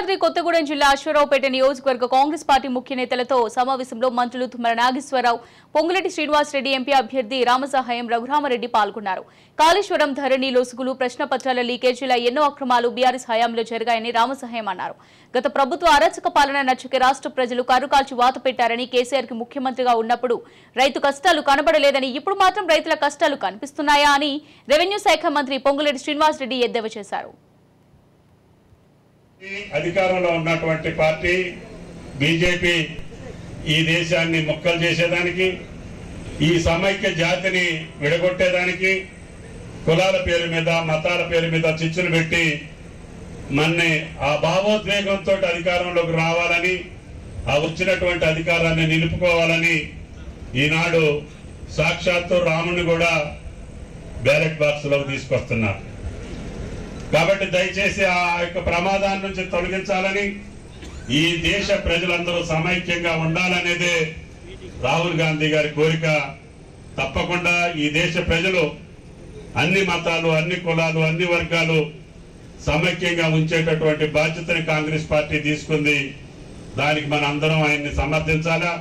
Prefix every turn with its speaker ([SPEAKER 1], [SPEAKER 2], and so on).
[SPEAKER 1] భద్రాద్రి కొత్తగూడెం జిల్లా అశ్వారావుపేట నియోజకవర్గ కాంగ్రెస్ పార్టీ ముఖ్య నేతలతో సమావేశంలో మంత్రులు తుమ్మల నాగేశ్వరరావు, పొంగులేటి శ్రీనివాసరెడ్డి, ఎంపీ అభ్యర్థి రామసహాయం రఘురామరెడ్డి పాల్గొన్నారు. కాళేశ్వరం ధరణి లొసుగులు, ప్రశ్నపత్రాల లీకేజీల ఎన్నో అక్రమాలు బీఆర్ఎస్ హయాంలో జరిగాయని రామసహాయం అన్నారు. గత ప్రభుత్వ అరాచక పాలన నచ్చకే రాష్ట్ర ప్రజలు కరుకాల్చి వాత పెట్టారని, కేసీఆర్ కి ముఖ్యమంత్రిగా ఉన్నప్పుడు రైతు కష్టాలు కనబడలేదని, ఇప్పుడు మాత్రం రైతుల కష్టాలు కనిపిస్తున్నాయా అని రెవెన్యూ శాఖ మంత్రి పొంగులేటి శ్రీనివాసరెడ్డి ఎద్దేవా చేశారు.
[SPEAKER 2] అధికారంలో ఉన్నటువంటి పార్టీ బీజేపీ ఈ దేశాన్ని ముక్కలు చేసేదానికి, ఈ సమైక్య జాతిని విడగొట్టేదానికి, కులాల పేరు మీద మతాల పేరు మీద చిచ్చులు పెట్టి మన్ని ఆ భావోద్వేగంతో అధికారంలోకి రావాలని, ఆ వచ్చినటువంటి అధికారాన్ని నిలుపుకోవాలని ఈనాడు సాక్షాత్తు రాముని కూడా బ్యాలెట్ బాక్స్ లోకి తీసుకొస్తున్నారు. కాబట్టి దయచేసి ఆ యొక్క ప్రమాదాల నుంచి తొలగించాలని, ఈ దేశ ప్రజలందరూ సమైక్యంగా ఉండాలనేదే రాహుల్ గాంధీ గారి కోరిక. తప్పకుండా ఈ దేశ ప్రజలు అన్ని మతాలు, అన్ని కులాలు, అన్ని వర్గాలు సమైక్యంగా ఉంచేటటువంటి బాధ్యతని కాంగ్రెస్ పార్టీ తీసుకుంది. దానికి మన అందరం ఆయన్ని సమర్థించాలా.